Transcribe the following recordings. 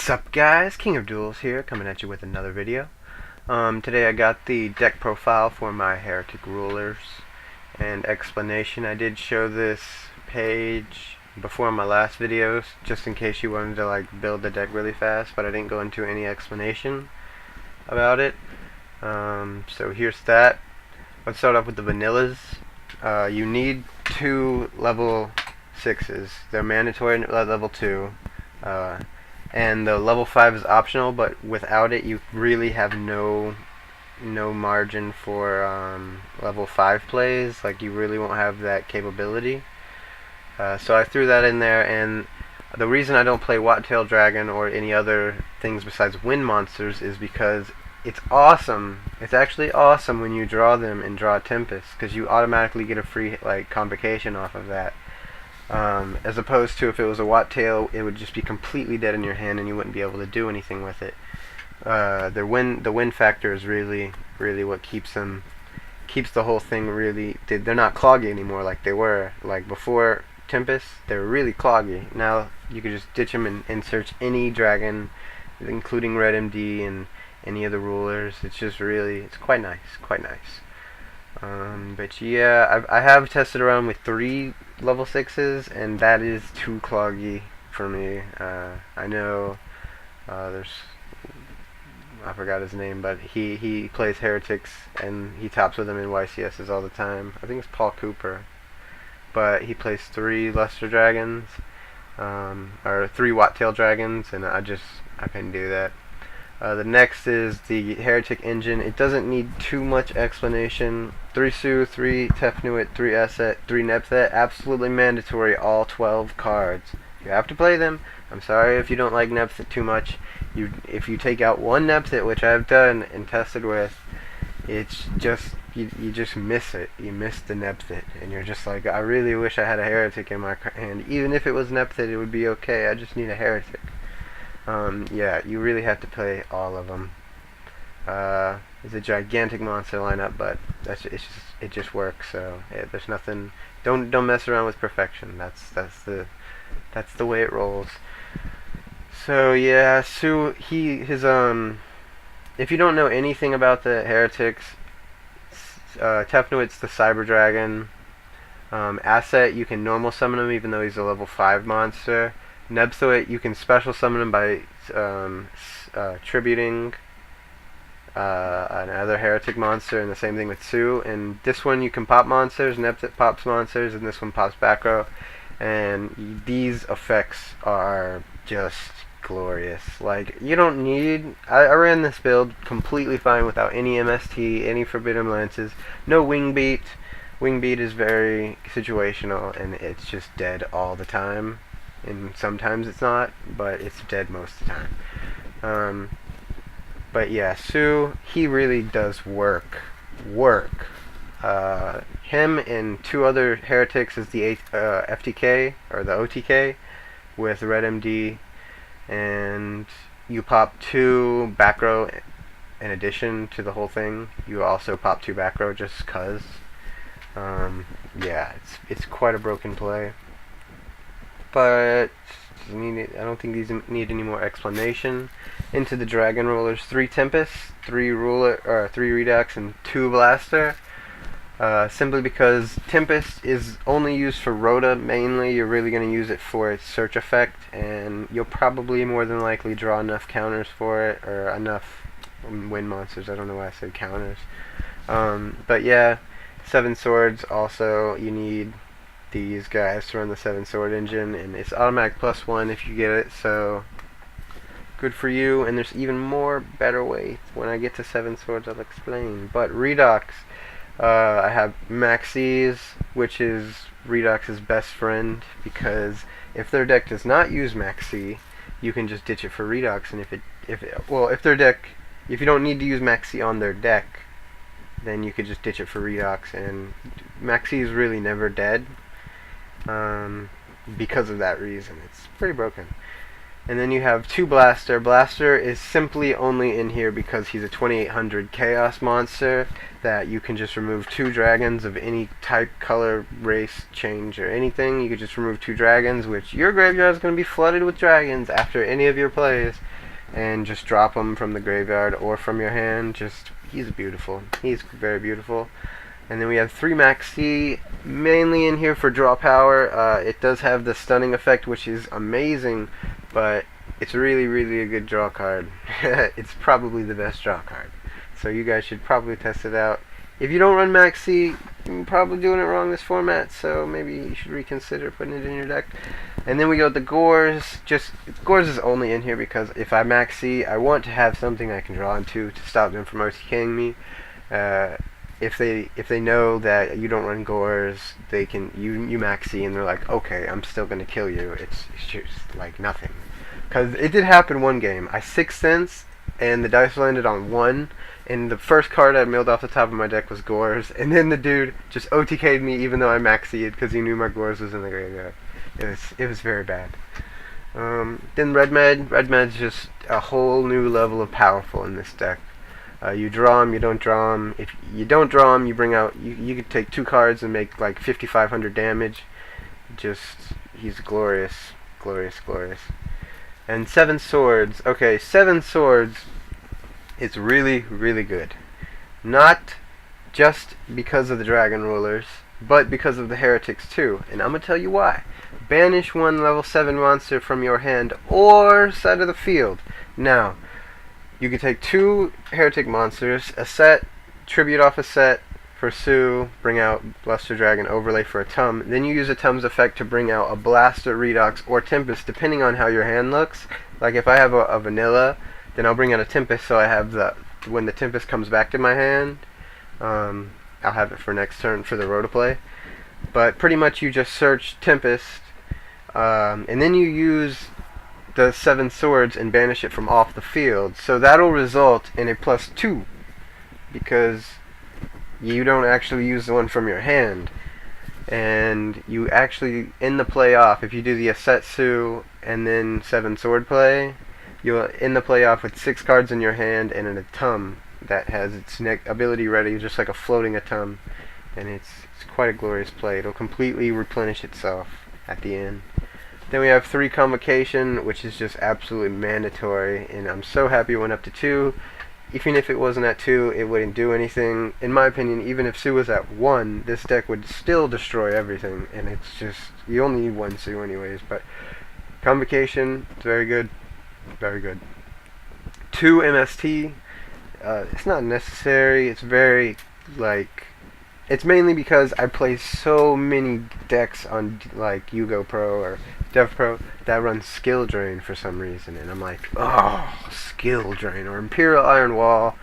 Sup guys, King of Duels here, coming at you with another video. Today I got the deck profile for my Heretic rulers and explanation. I did show this page before in my last videos, just in case you wanted to build the deck really fast, but I didn't go into any explanation about it. So here's that. Let's start off with the vanillas. You need 2 level 6s. They're mandatory at level 2. And the level 5 is optional, but without it you really have no margin for level 5 plays. Like, you really won't have that capability. So I threw that in there, and the reason I don't play Wattail Dragon or any other things besides wind monsters is because it's awesome. It's actually awesome when you draw them and draw a Tempest, because you automatically get a free convocation off of that. As opposed to if it was a Wattail, it would just be completely dead in your hand and you wouldn't be able to do anything with it. The win factor is really what keeps the whole thing really. They're not cloggy anymore like they were. Like before Tempest, they were really cloggy. Now you can just ditch them and search any dragon, including Red MD and any of the rulers. It's just it's quite nice, but yeah, I have tested around with 3 level 6s, and that is too cloggy for me. I know I forgot his name, but he plays Heretics, and he tops with them in YCSs all the time. I think it's Paul Cooper. But he plays 3 Luster Dragons, or 3 Wattail Dragons, and I couldn't do that. The next is the Heretic engine. It doesn't need too much explanation. 3 Su, 3 Tefnuit, 3 Esset, 3 Nepthet, absolutely mandatory, all 12 cards. You have to play them. I'm sorry if you don't like Nepthet too much. If you take out one Nepthet, which I've done and tested with, it's just, you just miss it. You miss the Nepthet, and you're just like, I really wish I had a Heretic in my hand. Even if it was Nepthet, it would be okay. I just need a Heretic. Yeah, you really have to play all of them. It's a gigantic monster lineup, but it just works. So yeah, there's nothing. Don't mess around with perfection. That's the way it rolls. So yeah, if you don't know anything about the Heretics, Tefnuit's the Cyber Dragon. Asset, you can normal summon him even though he's a level 5 monster. Nebthoit, you can special summon him by tributing another Heretic monster, and the same thing with Su. And this one you can pop monsters, Nebthoit pops monsters, and this one pops back row. And these effects are just glorious. Like, you don't need... I ran this build completely fine without any MST, any Forbidden Lances, no Wing Beat. Wing Beat is very situational, and it's just dead all the time. And sometimes it's not, but it's dead most of the time. But yeah, Su, he really does work. Him and 2 other Heretics is the FTK, or the OTK, with Red MD, and you pop 2 back row in addition to the whole thing. You also pop 2 back row just cuz. Yeah, it's quite a broken play. But I don't think these need any more explanation. Into the Dragon Rulers: 3 Tempest, 3 Redux, and 2 Blaster. Simply because Tempest is only used for Rhoda mainly. You're really going to use it for its search effect, and you'll probably more than likely draw enough counters for it, or enough wind monsters. I don't know why I said counters. But yeah, 7 Swords also, you need these guys to run the 7 Sword engine, and it's automatic +1 if you get it, so good for you. And there's even more better ways. When I get to 7 Swords I'll explain. But Redux, I have Maxis, which is Redux's best friend, because if their deck does not use Maxi, you can just ditch it for Redux. And if you don't need to use Maxi on their deck, then you could just ditch it for Redux, and Maxi is really never dead. Because of that reason. It's pretty broken. And then you have 2 Blaster. Blaster is simply only in here because he's a 2800 Chaos monster that you can just remove 2 dragons of any type, color, race, change, or anything. You could just remove 2 dragons, which your graveyard is going to be flooded with dragons after any of your plays, and just drop them from the graveyard or from your hand. He's beautiful. He's very beautiful. And then we have 3 Max C, mainly in here for draw power. It does have the stunning effect, which is amazing, but it's really, really a good draw card. It's probably the best draw card. So you guys should probably test it out. If you don't run Max C, you're probably doing it wrong this format, so maybe you should reconsider putting it in your deck. And then we go with the Gores. Gores is only in here because if I Max C, I want to have something I can draw into to stop them from OTKing me. If they know that you don't run Gores, they can you Max C and they're like, okay, I'm still gonna kill you. It's just like nothing. Cause it did happen one game. I 6th Sense and the dice landed on 1, and the first card I milled off the top of my deck was Gores, and then the dude just OTK'd me even though I Max C'd because he knew my Gores was in the graveyard. It was very bad. Then Red Med's just a whole new level of powerful in this deck. You draw him, you don't draw him. If you don't draw him, you bring out. You could take 2 cards and make like 5,500 damage. He's glorious, glorious, glorious. And 7 Swords. Okay, 7 Swords is really, really good. Not just because of the Dragon Rulers, but because of the Heretics too. And I'm gonna tell you why. Banish 1 level 7 monster from your hand or side of the field. Now, you can take 2 Heretic monsters, a set, tribute off a set for Sue, bring out Luster Dragon, overlay for a Tum. Then you use a Tum's effect to bring out a Blaster, Redox, or Tempest, depending on how your hand looks. Like if I have a vanilla, then I'll bring out a Tempest, so I have when the Tempest comes back to my hand, I'll have it for next turn for the rotoplay. But pretty much you just search Tempest, and then you use the 7 Swords and banish it from off the field. So that'll result in a +2 because you don't actually use the one from your hand. And you actually, in the playoff, if you do the Asetsu and then 7 Sword play, you'll end the playoff with 6 cards in your hand and an Atum that has its ability ready, just like a floating Atum. And it's quite a glorious play. It'll completely replenish itself at the end. Then we have 3 Convocation, which is just absolutely mandatory, and I'm so happy it went up to 2. Even if it wasn't at 2, it wouldn't do anything. In my opinion, even if Sue was at 1, this deck would still destroy everything, and it's just, you only need 1 Sue anyways, but Convocation, it's very good, very good. 2 MST, it's not necessary, it's very, like, it's mainly because I play so many decks on like Yugioh Pro or DevPro that run Skill Drain for some reason, and I'm like, oh, Skill Drain or Imperial Iron Wall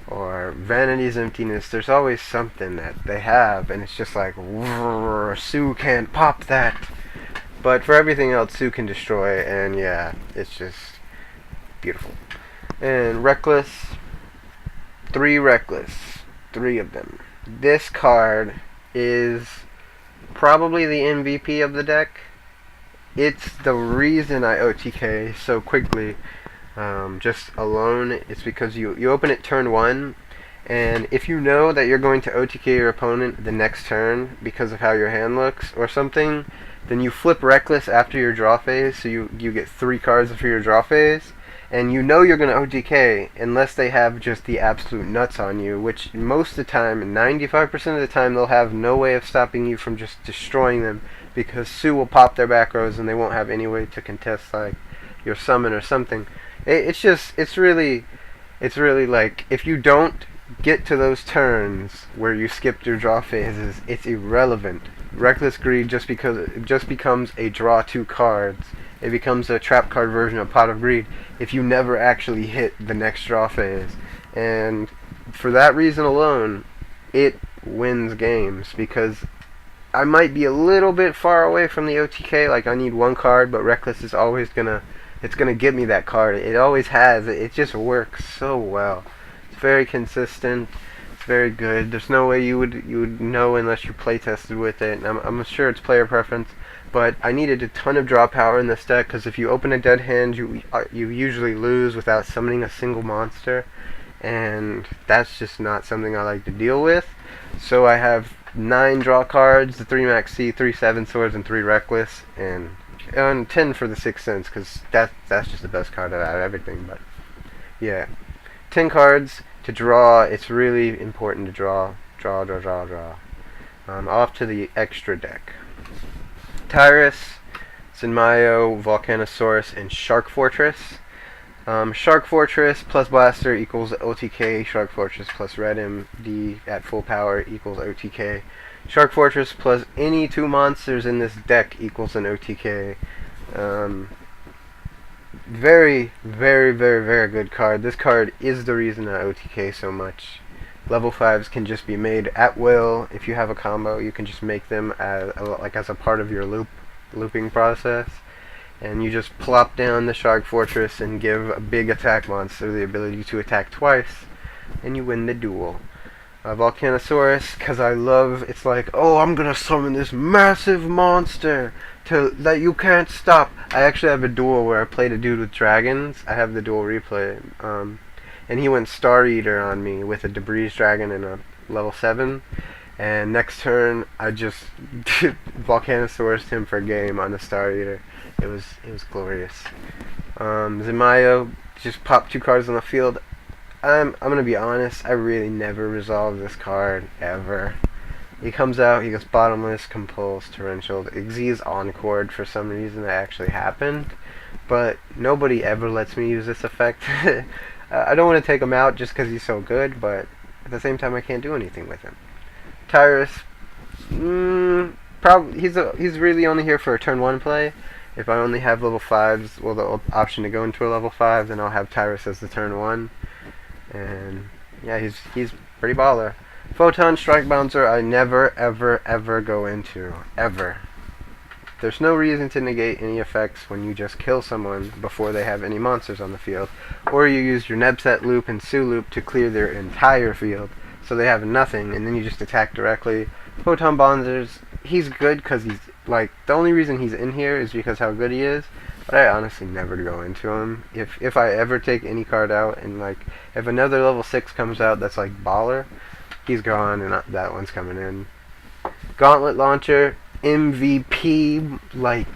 or Vanity's Emptiness. There's always something that they have, and it's just like, Sue can't pop that. But for everything else, Sue can destroy, and yeah, it's just beautiful. And Reckless, 3 Reckless, 3 of them. This card is probably the MVP of the deck. It's the reason I OTK so quickly. Just alone, it's because you open it turn 1, and if you know that you're going to OTK your opponent the next turn because of how your hand looks or something, then you flip Reckless after your draw phase, so you get 3 cards for your draw phase. And you know you're going to OTK unless they have just the absolute nuts on you, which most of the time, 95% of the time, they'll have no way of stopping you from just destroying them, because Sue will pop their back rows and they won't have any way to contest like your summon or something. It's really like, if you don't get to those turns where you skipped your draw phases, it's irrelevant. Reckless Greed just becomes a draw 2 cards. It becomes a trap card version of Pot of Greed if you never actually hit the next draw phase. And for that reason alone, it wins games, because I might be a little bit far away from the OTK, like I need 1 card, but Reckless is always gonna give me that card. It always has. It just works so well. It's very consistent. It's very good. There's no way you would know unless you play tested with it. And I'm sure it's player preference. but I needed a ton of draw power in this deck because if you open a dead hand, you usually lose without summoning a single monster, and that's just not something I like to deal with. So I have 9 draw cards, the 3 Max C, 3 7 Swords, and 3 Reckless, and 10 for the Sixth Sense, because that's just the best card out of everything. But yeah, 10 cards to draw. It's really important to draw. Off to the extra deck. Tyrus, Zenmayo, Volcanosaurus, and Shark Fortress. Shark Fortress plus Blaster equals OTK. Shark Fortress plus Red MD at full power equals OTK. Shark Fortress plus any 2 monsters in this deck equals an OTK. Very, very, very, very good card. This card is the reason I OTK so much. Level 5s can just be made at will. If you have a combo, you can just make them as a part of your looping process. And you just plop down the Shark Fortress and give a big attack monster the ability to attack twice, and you win the duel. Volcanosaurus, because I love, it's like, oh, I'm gonna summon this massive monster that you can't stop. I actually have a duel where I played a dude with dragons. I have the duel replay, and he went Star Eater on me with a Debris Dragon and a level 7. And next turn, I just Volcanosaurus him for a game on the Star Eater. It was glorious. Zenmayo just popped 2 cards on the field. I'm gonna be honest. I really never resolve this card ever. He comes out. He goes Bottomless, Compulse, Torrential. Xyz Encored for some reason that actually happened, but nobody ever lets me use this effect. I don't want to take him out just because he's so good, but at the same time I can't do anything with him. Tyrus, probably he's really only here for a turn 1 play. If I only have level 5s, well, the option to go into a level 5, then I'll have Tyrus as the turn 1. And yeah, he's pretty baller. Photon Strike Bouncer I never ever go into, ever. There's no reason to negate any effects when you just kill someone before they have any monsters on the field, or you use your Nebset Loop and Sue Loop to clear their entire field, so they have nothing, and then you just attack directly. Photon Bouncers, he's good because he's like, the only reason he's in here is because how good he is, but I honestly never go into him. If I ever take any card out, and like, if another level 6 comes out that's like baller, he's gone, and that one's coming in. Gauntlet Launcher, MVP, like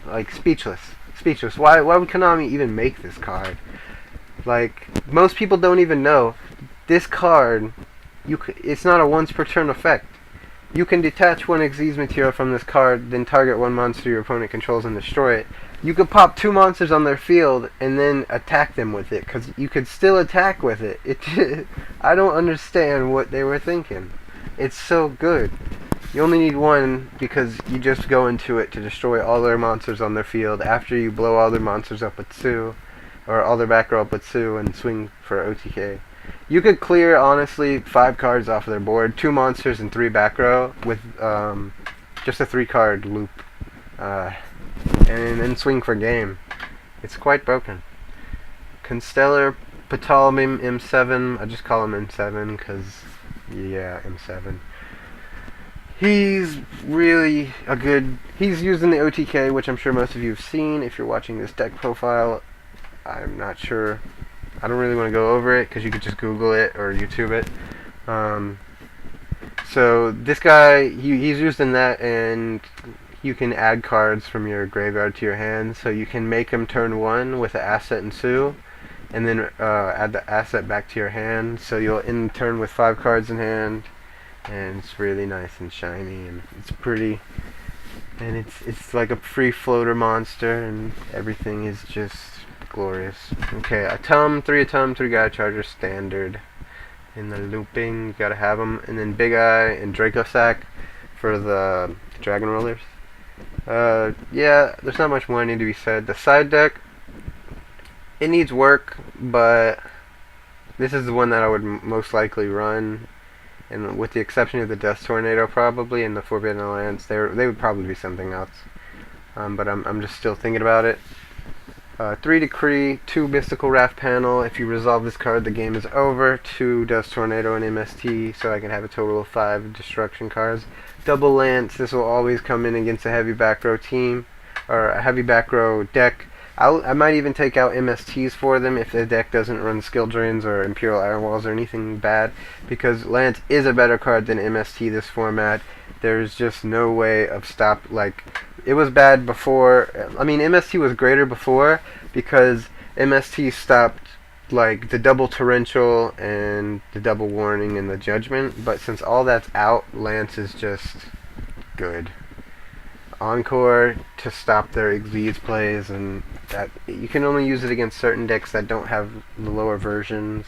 like speechless. Why would Konami even make this card? Like, most people don't even know this card. It's not a once per turn effect. You can detach 1 Xyz material from this card, then target 1 monster your opponent controls and destroy it. You could pop 2 monsters on their field and then attack them with it, because you could still attack with it. I don't understand what they were thinking. It's so good. You only need 1 because you just go into it to destroy all their monsters on their field after you blow all their monsters up with Sue, or all their back row up with Sue, and swing for OTK. You could clear, honestly, 5 cards off of their board, 2 monsters and 3 back row, with just a 3-card loop, and then swing for game. It's quite broken. Constellar Ptolemy M7, I just call him M7 because, yeah, M7. He's really a good, he's using the OTK, which I'm sure most of you have seen if you're watching this deck profile. I'm not sure. I don't really want to go over it because you could just Google it or YouTube it. So this guy, he's used in that, and you can add cards from your graveyard to your hand. So you can make him turn 1 with an asset and Sue, and then add the asset back to your hand. So you'll end turn with 5 cards in hand, and it's really nice and shiny, and it's pretty. And it's like a free floater monster, and everything is just glorious. Okay, Atom, 3 Atom, 3 Gaia Charger, standard. In the looping, you gotta have them. And then Big Eye and Draco Sack for the Dragon Rollers. Yeah, there's not much more need to be said. The side deck, it needs work, but this is the one that I would most likely run. And with the exception of the Death Tornado, probably, and the Forbidden Alliance, they would probably be something else. But I'm just still thinking about it. 3 Decree, 2 Mystical Wrath Panel. If you resolve this card, the game is over. 2 Dust Tornado and MST, so I can have a total of 5 destruction cards. Double Lance, this will always come in against a heavy back row team, or a heavy back row deck. I might even take out MSTs for them if the deck doesn't run Skill Drains or Imperial Iron Walls or anything bad, because Lance is a better card than MST this format. There's just no way of it was bad before. I mean, MST was greater before because MST stopped like the double torrential and the double warning and the judgment, but since all that's out, Lance is just good. Encore to stop their Xyz plays, and that you can only use it against certain decks that don't have the lower versions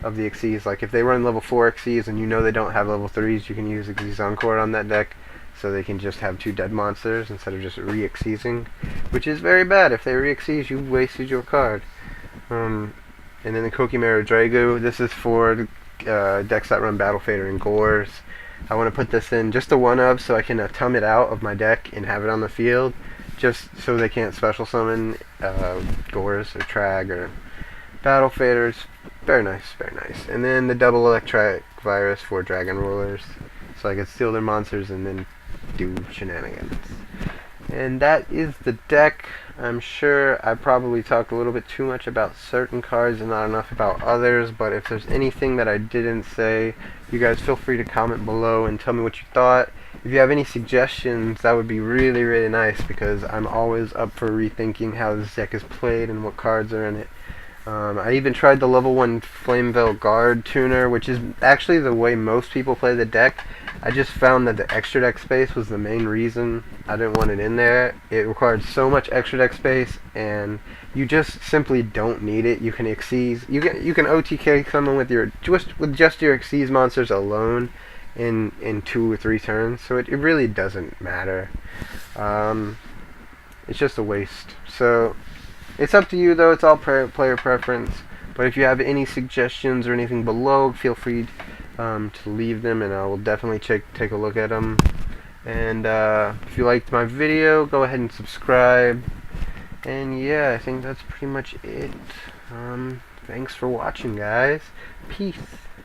of the Xyz. Like if they run level 4 Xyz and you know they don't have level 3s, you can use Xyz Encore on that deck, so they can just have 2 dead monsters instead of just re-Xyzing, which is very bad. If they re-Xyz, you wasted your card. And then the Kokimera Dragu, this is for decks that run Battle Fader and Gores. I want to put this in just a 1-of so I can tum it out of my deck and have it on the field, just so they can't special summon Gores or Trag or Battle Faders. Very nice, very nice. And then the double Electric Virus for Dragon Rulers, so I can steal their monsters and then do shenanigans. And that is the deck. I'm sure I probably talked a little bit too much about certain cards and not enough about others, but if there's anything that I didn't say, you guys feel free to comment below and tell me what you thought. If you have any suggestions, that would be really, really nice, because I'm always up for rethinking how this deck is played and what cards are in it. I even tried the level 1 Flameveil Guard tuner, which is actually the way most people play the deck. I just found that the extra deck space was the main reason I didn't want it in there. It required so much extra deck space, and you just simply don't need it. You can Xyz, you can OTK someone with just your Xyz monsters alone in 2 or 3 turns, so it really doesn't matter. It's just a waste. So it's up to you, though. It's all player preference. But if you have any suggestions or anything below, feel free to leave them, and I will definitely take a look at them. And if you liked my video, go ahead and subscribe. And yeah, I think that's pretty much it. Thanks for watching, guys. Peace.